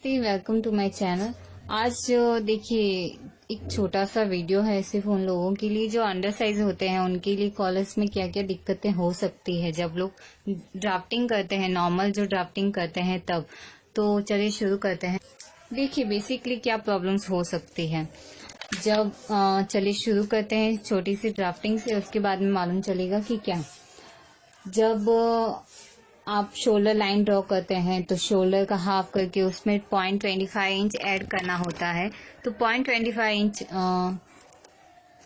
नमस्ते, welcome to my channel. आज देखिए एक छोटा सा वीडियो है सिर्फ उन लोगों के लिए जो अंडर साइज होते हैं, उनके लिए कॉलर्स में क्या क्या दिक्कतें हो सकती है जब लोग ड्राफ्टिंग करते हैं, नॉर्मल जो ड्राफ्टिंग करते हैं तब। तो चलिए शुरू करते हैं। देखिए बेसिकली क्या प्रॉब्लम्स हो सकती है जब चलिए शुरू करते हैं छोटी सी ड्राफ्टिंग से, उसके बाद में मालूम चलेगा कि क्या। जब आप शोल्डर लाइन ड्रॉ करते हैं तो शोल्डर का हाफ करके उसमें 0.25 इंच ऐड करना होता है। तो 0.25 इंच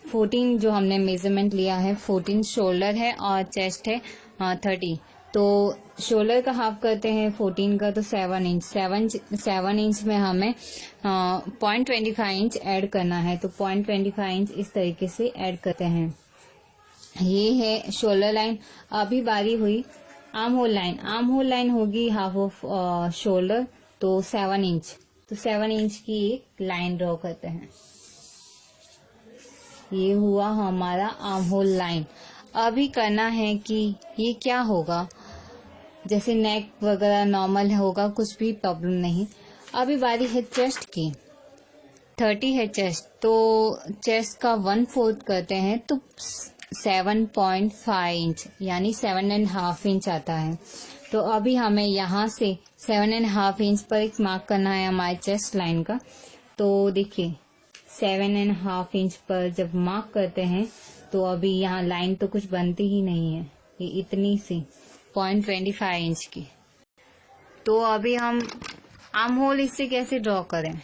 14 जो हमने मेजरमेंट लिया है, 14 शोल्डर है और चेस्ट है 30। तो शोल्डर का हाफ करते हैं 14 का, तो 7 इंच 7 इंच में हमें 0.25 इंच ऐड करना है। तो 0.25 इंच इस तरीके से ऐड करते हैं। ये है शोल्डर लाइन। अभी बारी हुई arm hole line. Arm hole line होगी हाफ ऑफ शोल्डर, तो 7 इंच। तो 7 इंच की एक लाइन ड्रॉ करते हैं। ये हुआ हमारा आर्म होल लाइन। अभी करना है कि ये क्या होगा, जैसे नेक वगैरह नॉर्मल होगा, कुछ भी प्रॉब्लम नहीं। अभी बारी है चेस्ट की। 30 है चेस्ट, तो चेस्ट का 1/4 करते हैं तो 7.5 इंच यानी 7.5 इंच आता है। तो अभी हमें यहाँ से 7.5 इंच पर एक मार्क करना है हमारे चेस्ट लाइन का। तो देखिए 7.5 इंच पर जब मार्क करते हैं तो अभी यहाँ लाइन तो कुछ बनती ही नहीं है, ये इतनी सी 0.25 इंच की। तो अभी हम आर्म होल इससे कैसे ड्रॉ करें,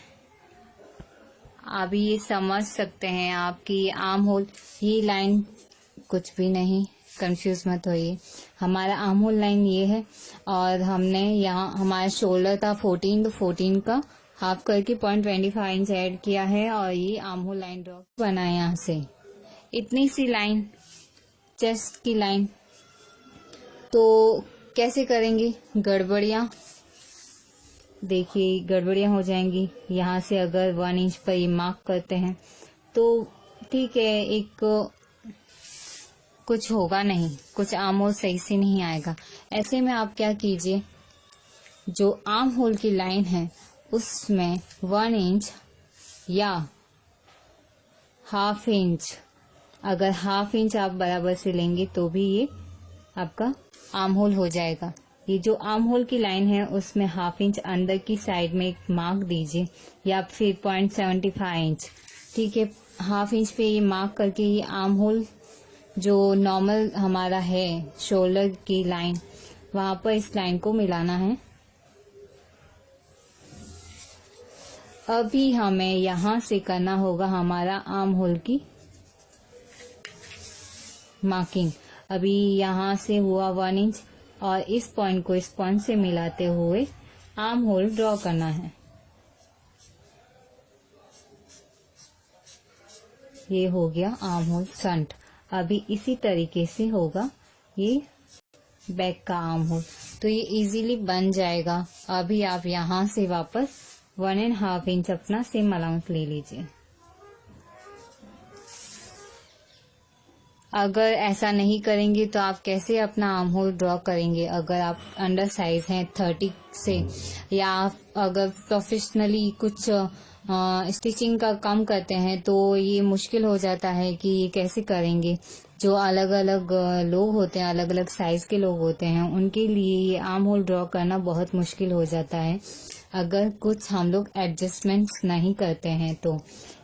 अभी ये समझ सकते हैं आपकी आर्म होल, ये लाइन कुछ भी नहीं, कंफ्यूज मत होइए। हमारा आर्म होल लाइन ये है और हमने यहाँ हमारा शोल्डर था 14, तो 14 का हाफ करके 0.25 इंच ऐड किया है और ये आर्म होल लाइन ड्रॉ बना है। यहाँ से इतनी सी लाइन चेस्ट की लाइन। तो कैसे करेंगे, गड़बड़ियाँ देखिए गड़बड़ियाँ हो जाएंगी। यहाँ से अगर 1 इंच पर ये मार्क करते हैं तो ठीक है, एक कुछ होगा नहीं, कुछ आर्म होल सही से नहीं आएगा। ऐसे में आप क्या कीजिए, जो आर्म होल की लाइन है उसमें 1 इंच या हाफ इंच, अगर हाफ इंच आप बराबर से लेंगे तो भी ये आपका आर्म होल हो जाएगा। ये जो आर्म होल की लाइन है उसमें हाफ इंच अंदर की साइड में एक मार्क दीजिए, या फिर 0.75 इंच। ठीक है, हाफ इंच पे ये मार्क करके ये आर्म होल जो नॉर्मल हमारा है शोल्डर की लाइन, वहां पर इस लाइन को मिलाना है। अभी हमें यहां से करना होगा हमारा आर्म होल की मार्किंग। अभी यहां से हुआ 1 इंच और इस पॉइंट को इस पॉइंट से मिलाते हुए आर्म होल ड्रॉ करना है। ये हो गया आर्म होल फ्रंट। अभी इसी तरीके से होगा ये बैक का आर्म होल, तो ये इजीली बन जाएगा। अभी आप यहाँ से वापस 1.5 इंच अपना सेम अलाउंस ले लीजिए। अगर ऐसा नहीं करेंगे तो आप कैसे अपना आर्म होल ड्रॉ करेंगे, अगर आप अंडर साइज हैं 30 से, या अगर प्रोफेशनली कुछ स्टिचिंग का काम करते हैं तो ये मुश्किल हो जाता है कि ये कैसे करेंगे। जो अलग अलग लोग होते हैं, अलग अलग साइज के लोग होते हैं, उनके लिए ये आर्म होल ड्रॉ करना बहुत मुश्किल हो जाता है अगर कुछ हम लोग एडजस्टमेंट्स नहीं करते हैं। तो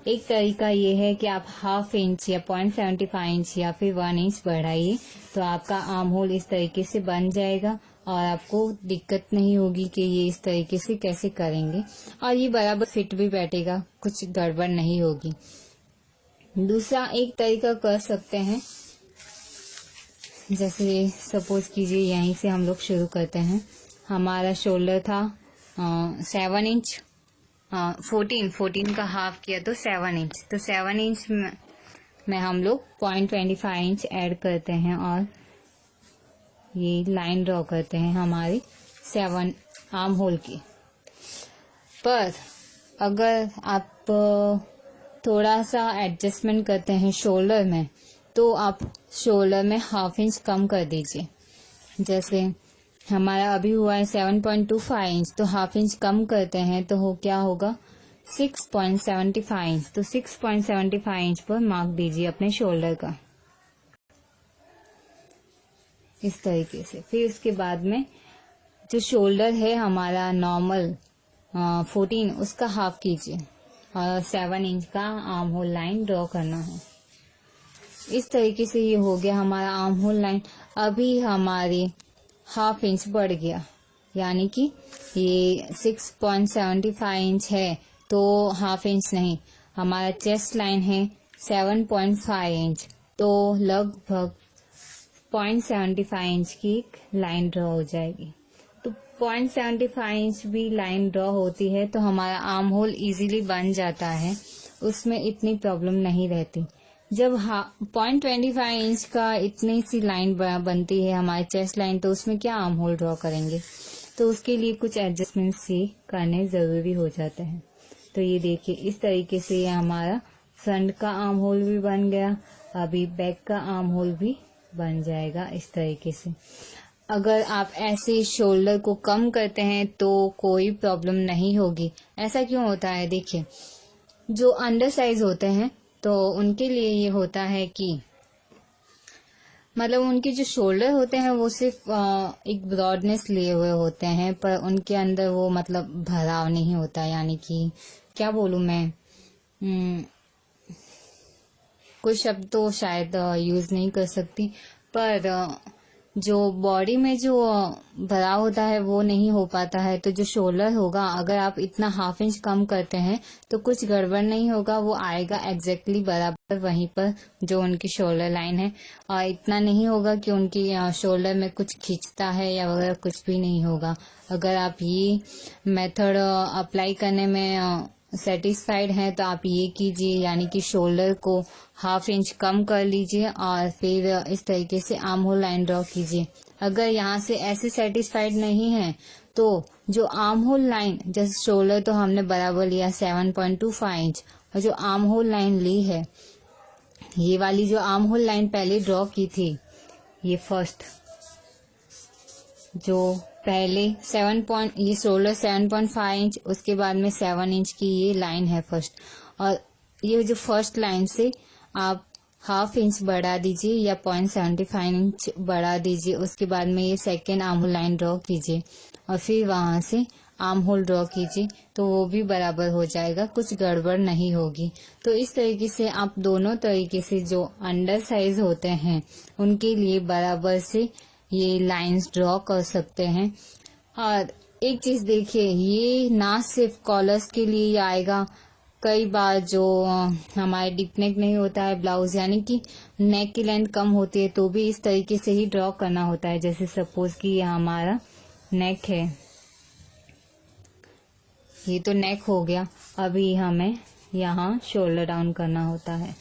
एक तरीका ये है कि आप हाफ इंच या 0.75 इंच या फिर 1 इंच बढ़ाइए, तो आपका आर्म होल इस तरीके से बन जाएगा और आपको दिक्कत नहीं होगी कि ये इस तरीके से कैसे करेंगे, और ये बराबर फिट भी बैठेगा, कुछ गड़बड़ नहीं होगी। दूसरा एक तरीका कर सकते हैं, जैसे सपोज कीजिए यहीं से हम लोग शुरू करते हैं। हमारा शोल्डर था 7 इंच, 14 का हाफ किया तो 7 इंच। तो 7 इंच में हम लोग 0.25 इंच ऐड करते हैं और ये लाइन ड्रॉ करते हैं हमारी 7 आर्म होल की। पर अगर आप थोड़ा सा एडजस्टमेंट करते हैं शोल्डर में, तो आप शोल्डर में हाफ इंच कम कर दीजिए। जैसे हमारा अभी हुआ है 7.25 इंच, तो हाफ इंच कम करते हैं तो हो क्या होगा 6.75 इंच। तो 6.75 इंच पर मार्क दीजिए अपने शोल्डर का, इस तरीके से। फिर उसके बाद में जो शोल्डर है हमारा नॉर्मल 14, उसका हाफ कीजिए और 7 इंच का आर्म होल लाइन ड्रॉ करना है। इस तरीके से ये हो गया हमारा आर्म होल लाइन। अभी हमारे हाफ इंच बढ़ गया, यानी कि ये 6.75 इंच है, तो हाफ इंच नहीं, हमारा चेस्ट लाइन है 7.5 इंच, तो लगभग 0.75 इंच की एक लाइन ड्रॉ हो जाएगी। तो 0.75 इंच भी लाइन ड्रॉ होती है तो हमारा आर्म होल इजीली बन जाता है, उसमें इतनी प्रॉब्लम नहीं रहती। जब 0.25 इंच का इतनी सी लाइन बनती है हमारी चेस्ट लाइन, तो उसमें क्या आर्म होल ड्रॉ करेंगे, तो उसके लिए कुछ एडजस्टमेंट्स ही करने जरूरी हो जाते हैं। तो ये देखिए इस तरीके से ये हमारा फ्रंट का आर्म होल भी बन गया। अभी बैक का आर्म होल भी बन जाएगा इस तरीके से। अगर आप ऐसे शोल्डर को कम करते हैं तो कोई प्रॉब्लम नहीं होगी। ऐसा क्यों होता है, देखिए जो अंडर साइज होते हैं तो उनके लिए ये होता है कि मतलब उनके जो शोल्डर होते हैं वो सिर्फ एक ब्रॉडनेस लिए हुए होते हैं, पर उनके अंदर वो मतलब भराव नहीं होता, यानी कि क्या बोलूं मैं, कोई शब्द तो शायद यूज नहीं कर सकती, पर जो बॉडी में जो भराव होता है वो नहीं हो पाता है। तो जो शोल्डर होगा, अगर आप इतना हाफ इंच कम करते हैं तो कुछ गड़बड़ नहीं होगा, वो आएगा एग्जैक्टली बराबर वहीं पर जो उनकी शोल्डर लाइन है। और इतना नहीं होगा कि उनकी शोल्डर में कुछ खींचता है या वगैरह, कुछ भी नहीं होगा। अगर आप ये मेथड अप्लाई करने में सेटिस्फाइड हैं तो आप ये कीजिए, यानी कि शोल्डर को हाफ इंच कम कर लीजिए और फिर इस तरीके से आर्म होल लाइन ड्रॉ कीजिए। अगर यहाँ से ऐसे सेटिस्फाइड नहीं है तो जो आर्म होल लाइन, जैसे शोल्डर तो हमने बराबर लिया 7.25 इंच, और जो आर्म होल लाइन ली है, ये वाली जो आर्म होल लाइन पहले ड्रॉ की थी, ये फर्स्ट जो पहले ये शोल्डर 7.5 इंच, उसके बाद में 7 इंच की ये लाइन है फर्स्ट, और ये जो फर्स्ट लाइन से आप हाफ इंच बढ़ा दीजिए या 0.75 इंच बढ़ा दीजिए। उसके बाद में ये second arm hole line draw कीजिए और फिर वहां से आर्म होल ड्रॉ कीजिए, तो वो भी बराबर हो जाएगा, कुछ गड़बड़ नहीं होगी। तो इस तरीके से आप दोनों तरीके से जो अंडर साइज होते हैं उनके लिए बराबर से ये लाइंस ड्रॉ कर सकते हैं। और एक चीज देखिए, ये ना सिर्फ कॉलर्स के लिए आएगा, कई बार जो हमारे डीप नेक नहीं होता है ब्लाउज, यानी कि नेक की लेंथ कम होती है, तो भी इस तरीके से ही ड्रॉ करना होता है। जैसे सपोज कि ये हमारा नेक है, ये तो नेक हो गया, अभी हमें यहाँ शोल्डर डाउन करना होता है।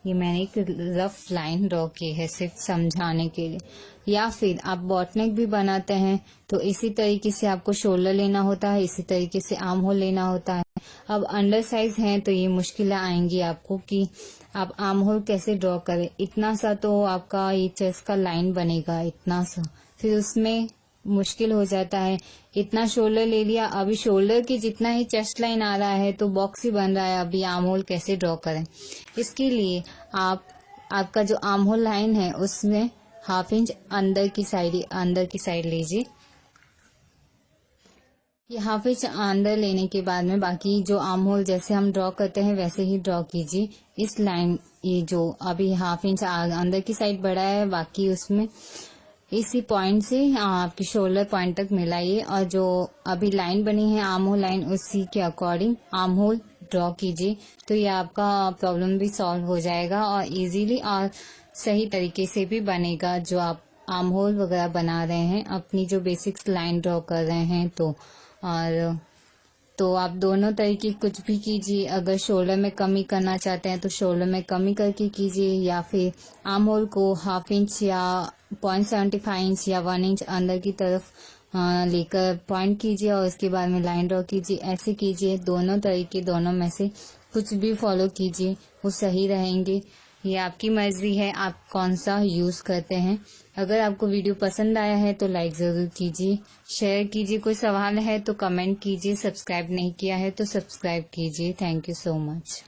ये मैंने एक रफ लाइन ड्रॉ की है सिर्फ समझाने के लिए। या फिर आप बॉटनेक भी बनाते हैं तो इसी तरीके से आपको शोल्डर लेना होता है, इसी तरीके से आर्म होल लेना होता है। अब अंडर साइज हैं तो ये मुश्किलें आएंगी आपको कि आप आर्म होल कैसे ड्रॉ करें। इतना सा तो आपका ये चेस्ट का लाइन बनेगा, इतना सा, फिर उसमें मुश्किल हो जाता है। इतना शोल्डर ले लिया, अभी शोल्डर की जितना ही चेस्ट लाइन आ रहा है तो बॉक्स ही बन रहा है, अभी आर्म होल कैसे ड्रॉ करें। इसके लिए आपका जो आर्म होल लाइन है उसमें हाफ इंच अंदर की साइड लीजिए। ये हाफ इंच अंदर लेने के बाद में बाकी जो आर्म होल जैसे हम ड्रॉ करते हैं वैसे ही ड्रॉ कीजिए। इस लाइन, ये जो अभी हाफ इंच अंदर की साइड बढ़ा है, बाकी उसमें इसी पॉइंट से आपकी शोल्डर पॉइंट तक मिलाइए, और जो अभी लाइन बनी है आर्म होल लाइन, उसी के अकॉर्डिंग आर्म होल ड्रॉ कीजिए। तो ये आपका प्रॉब्लम भी सॉल्व हो जाएगा और इजीली और सही तरीके से भी बनेगा। जो आप आर्म होल वगैरह बना रहे हैं, अपनी जो बेसिक्स लाइन ड्रॉ कर रहे हैं, तो आप दोनों तरीके कुछ भी कीजिए। अगर शोल्डर में कमी करना चाहते हैं तो शोल्डर में कमी करके कीजिए, या फिर आर्म होल को हाफ इंच या 0.75 इंच या 1 इंच अंदर की तरफ लेकर पॉइंट कीजिए और उसके बाद में लाइन ड्रॉ कीजिए। ऐसे कीजिए, दोनों तरीके, दोनों में से कुछ भी फॉलो कीजिए, वो सही रहेंगे। ये आपकी मर्जी है आप कौन सा यूज करते हैं। अगर आपको वीडियो पसंद आया है तो लाइक जरूर कीजिए, शेयर कीजिए, कोई सवाल है तो कमेंट कीजिए, सब्सक्राइब नहीं किया है तो सब्सक्राइब कीजिए। Thank you so much.